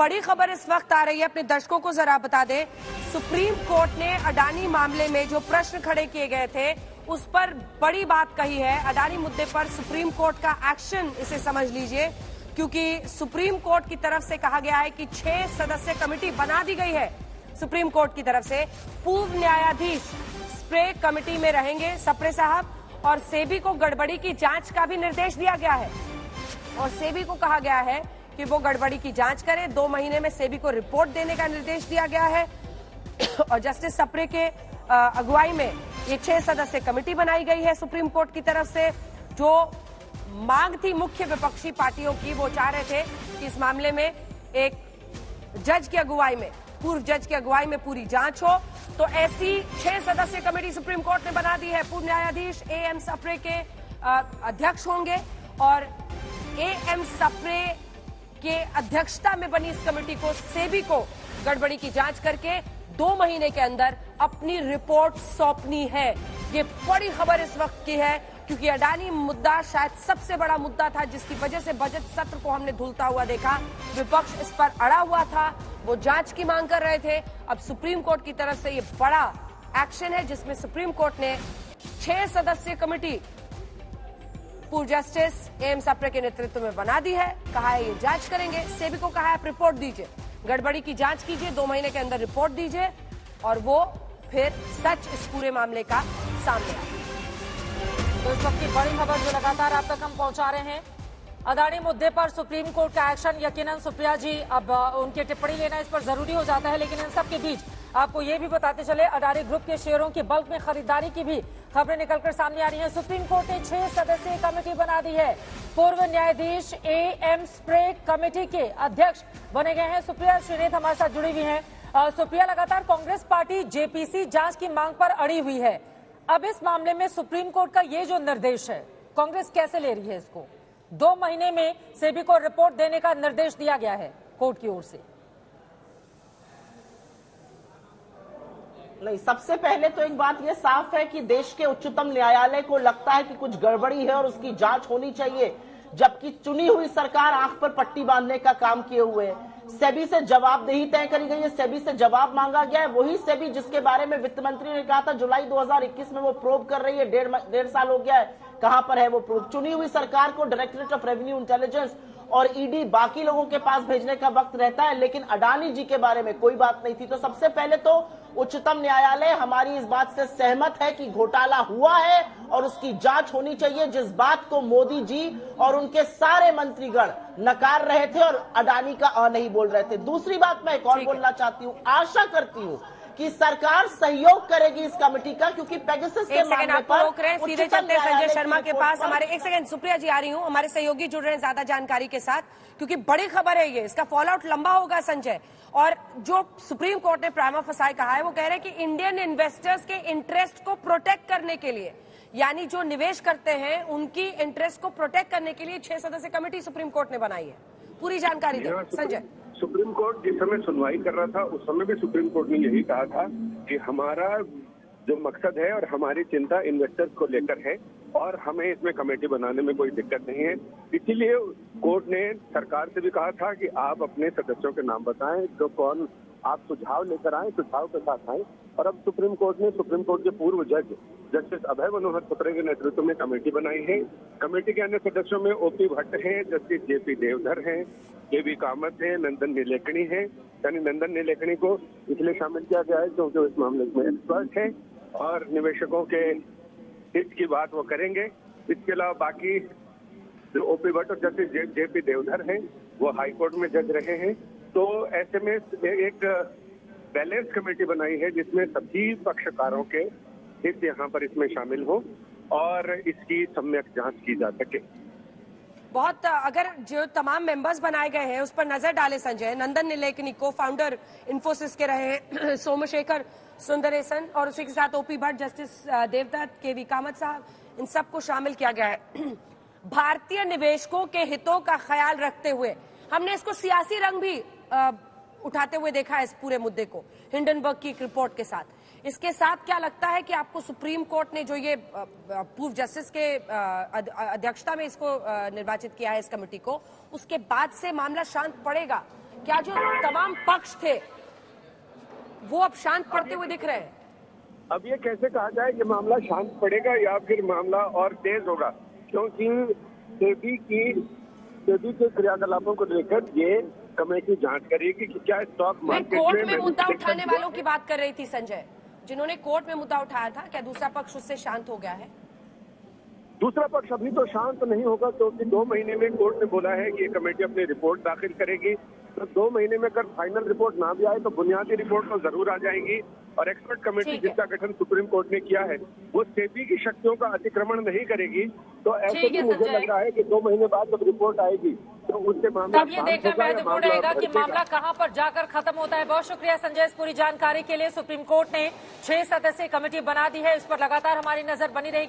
बड़ी खबर इस वक्त आ रही है, अपने दर्शकों को जरा बता दें। सुप्रीम कोर्ट ने अडानी मामले में जो प्रश्न खड़े किए गए थे उस पर बड़ी बात कही है। अडानी मुद्दे पर सुप्रीम कोर्ट का एक्शन इसे समझ लीजिए, क्योंकि सुप्रीम कोर्ट की तरफ से कहा गया है कि 6 सदस्य कमेटी बना दी गई है। सुप्रीम कोर्ट की तरफ से पूर्व न्यायाधीश स्प्रे कमेटी में रहेंगे सप्रे साहब, और सेबी को गड़बड़ी की जांच का भी निर्देश दिया गया है। और सेबी को कहा गया है कि वो गड़बड़ी की जांच करे। 2 महीने में सेबी को रिपोर्ट देने का निर्देश दिया गया है। और जस्टिस सप्रे के अगुवाई में ये 6 सदस्य कमेटी बनाई गई है सुप्रीम कोर्ट की तरफ से। जो मांग थी मुख्य विपक्षी पार्टियों की, वो चाह रहे थे कि इस मामले में एक जज की अगुवाई में, पूर्व जज की अगुवाई में पूरी जांच हो। तो ऐसी 6 सदस्य कमेटी सुप्रीम कोर्ट ने बना दी है। पूर्व न्यायाधीश एएम सप्रे के अध्यक्ष होंगे, और एएम सप्रे के अध्यक्षता में बनी इस कमेटी को सेबी को गड़बड़ी की जांच करके 2 महीने के अंदर अपनी रिपोर्ट सौंपनी है। ये बड़ी खबर इस वक्त की है, क्योंकि अडानी मुद्दा शायद सबसे बड़ा मुद्दा था जिसकी वजह से बजट सत्र को हमने धुलता हुआ देखा। विपक्ष इस पर अड़ा हुआ था, वो जांच की मांग कर रहे थे। अब सुप्रीम कोर्ट की तरफ से ये बड़ा एक्शन है, जिसमें सुप्रीम कोर्ट ने 6 सदस्यीय कमेटी पूर्व जस्टिस एएम सप्रे के नेतृत्व में बना दी है। कहा है ये जांच करेंगे। सेबी को कहा है आप रिपोर्ट दीजिए, गड़बड़ी की जांच कीजिए, 2 महीने के अंदर रिपोर्ट दीजिए, और वो फिर सच इस पूरे मामले का सामने आए। तो इस वक्त की बड़ी खबर जो लगातार आप तक हम पहुंचा रहे हैं, अडानी मुद्दे पर सुप्रीम कोर्ट का एक्शन। यकीनन सुप्रिया जी, अब उनकी टिप्पणी लेना इस पर जरूरी हो जाता है, लेकिन इन सब के बीच आपको ये भी बताते चले, अडानी ग्रुप के शेयरों की बल्क में खरीदारी की भी खबरें निकलकर सामने आ रही हैं। सुप्रीम कोर्ट ने 6 सदस्यीय कमेटी बना दी है। पूर्व न्यायाधीश एएम स्प्रे कमेटी के अध्यक्ष बने गए हैं। सुप्रिया श्रीनेत हमारे साथ जुड़ी हुई हैं। सुप्रिया, लगातार कांग्रेस पार्टी जेपीसी जांच की मांग पर अड़ी हुई है। अब इस मामले में सुप्रीम कोर्ट का ये जो निर्देश है, कांग्रेस कैसे ले रही है इसको? 2 महीने में सेबी को रिपोर्ट देने का निर्देश दिया गया है कोर्ट की ओर से। नहीं, सबसे पहले तो एक बात ये साफ है कि देश के उच्चतम न्यायालय को लगता है कि कुछ गड़बड़ी है और उसकी जांच होनी चाहिए, जबकि चुनी हुई सरकार आंख पर पट्टी बांधने का काम किए हुए है। सेबी से जवाबदेही तय करी गई है, सेबी से जवाब मांगा गया है। वही सेबी जिसके बारे में वित्त मंत्री ने कहा था जुलाई 2021 में वो प्रोब कर रही है, 1.5 साल हो गया है, कहां पर है वो प्रोब? चुनी हुई सरकार को डायरेक्टरेट ऑफ रेवेन्यू इंटेलिजेंस और ईडी बाकी लोगों के पास भेजने का वक्त रहता है, लेकिन अडानी जी के बारे में कोई बात नहीं थी। तो सबसे पहले तो उच्चतम न्यायालय हमारी इस बात से सहमत है कि घोटाला हुआ है और उसकी जांच होनी चाहिए, जिस बात को मोदी जी और उनके सारे मंत्रीगण नकार रहे थे और अडानी का नहीं बोल रहे थे। दूसरी बात मैं एक और बोलना चाहती हूँ, आशा करती हूँ कि सरकार सहयोग करेगी इस कमेटी का, क्योंकि पेगासस के मामले पर रोक रहे हैं। सीधे चलते हैं संजय शर्मा के पास। हमारे एक सेकंड, सुप्रिया जी आ रही हूँ, हमारे सहयोगी जुड़ रहे हैं ज्यादा जानकारी के साथ, क्योंकि बड़ी खबर है ये, इसका फॉल आउट लंबा होगा संजय। और जो सुप्रीम कोर्ट ने प्राइमा फसाई कहा है, वो कह रहे हैं कि इंडियन इन्वेस्टर्स के इंटरेस्ट को प्रोटेक्ट करने के लिए, यानी जो निवेश करते हैं उनकी इंटरेस्ट को प्रोटेक्ट करने के लिए 6 सदस्य कमेटी सुप्रीम कोर्ट ने बनाई है। पूरी जानकारी दो संजय। सुप्रीम कोर्ट जिस समय सुनवाई कर रहा था उस समय भी सुप्रीम कोर्ट ने यही कहा था कि हमारा जो मकसद है और हमारी चिंता इन्वेस्टर्स को लेकर है, और हमें इसमें कमेटी बनाने में कोई दिक्कत नहीं है। इसीलिए कोर्ट ने सरकार से भी कहा था कि आप अपने सदस्यों के नाम बताएं, जो कौन आप सुझाव लेकर आए, सुझाव के साथ आए। और अब सुप्रीम कोर्ट ने सुप्रीम कोर्ट के पूर्व जज जस्टिस अभय मनोहर सप्रे के नेतृत्व में कमेटी बनाई है। कमेटी के अन्य सदस्यों में ओपी भट्ट हैं, जस्टिस जेपी देवधर हैं, केवी कामत है, नंदन नीलेकणी है। यानी नंदन नीलेकणी को इसलिए शामिल किया गया है क्योंकि वो इस मामले में एक्सपर्ट है और निवेशकों के हित की बात वो करेंगे। इसके अलावा बाकी जो ओपी भट्ट और जस्टिस जेपी देवधर हैं, वो हाईकोर्ट में जज रहे हैं। तो ऐसे में एक बैलेंस कमेटी बनाई है जिसमें सभी पक्षकारों के हित यहाँ पर इसमें शामिल हो और इसकी सम्यक जांच की जा सके। बहुत अगर जो तमाम मेंबर्स बनाए गए हैं उस पर नजर डाले संजय, नंदन नीलेकनी को फाउंडर इन्फोसिस के रहे हैं, सोमशेखर सुंदरेसन, और उसी के साथ ओपी भट्ट, जस्टिस देवदत्त, केवी कामत साहब, इन सबको शामिल किया गया है। भारतीय निवेशकों के हितों का ख्याल रखते हुए हमने इसको सियासी रंग भी उठाते हुए देखा है इस पूरे मुद्दे को, हिंडनबर्ग की एक रिपोर्ट के साथ। इसके साथ क्या लगता है कि आपको सुप्रीम कोर्ट ने जो ये पूर्व जस्टिस के अध्यक्षता में इसको निर्वाचित किया है इस कमेटी को, उसके बाद से मामला शांत पड़ेगा? क्या जो तमाम पक्ष थे वो अब शांत पड़ते हुए दिख रहे हैं? अब ये कैसे कहा जाए कि मामला शांत पड़ेगा या फिर मामला और तेज होगा, क्योंकि सेबी के क्रियाकलापों को लेकर ये कमेटी जांच करेगी कि क्या स्टॉक मैं मार्केट कोर्ट में मुद्दा manipulation उठाने हुआ। वालों की बात कर रही थी संजय, जिन्होंने कोर्ट में मुद्दा उठाया था, क्या दूसरा पक्ष उससे शांत हो गया है? दूसरा पक्ष अभी तो शांत नहीं होगा, क्योंकि 2 महीने में कोर्ट ने बोला है कि ये कमेटी अपनी रिपोर्ट दाखिल करेगी। तो 2 महीने में अगर फाइनल रिपोर्ट ना भी आए तो बुनियादी रिपोर्ट तो जरूर आ जाएगी। और एक्सपर्ट कमेटी ठीक है। जिसका गठन सुप्रीम कोर्ट ने किया है वो सेबी की शक्तियों का अतिक्रमण नहीं करेगी। तो ऐसे ठीक भी है, मुझे संजय। लग रहा है कि 2 महीने बाद जब रिपोर्ट आएगी तो उससे मामला तब ये शांत देखना होगा या महत्वपूर्ण मामला रहेगा कि भड़केगा। मामला कहां पर जाकर खत्म होता है। बहुत शुक्रिया संजय इस पूरी जानकारी के लिए। सुप्रीम कोर्ट ने 6 सदस्यीय कमेटी बना दी है, इस पर लगातार हमारी नजर बनी रहेगी।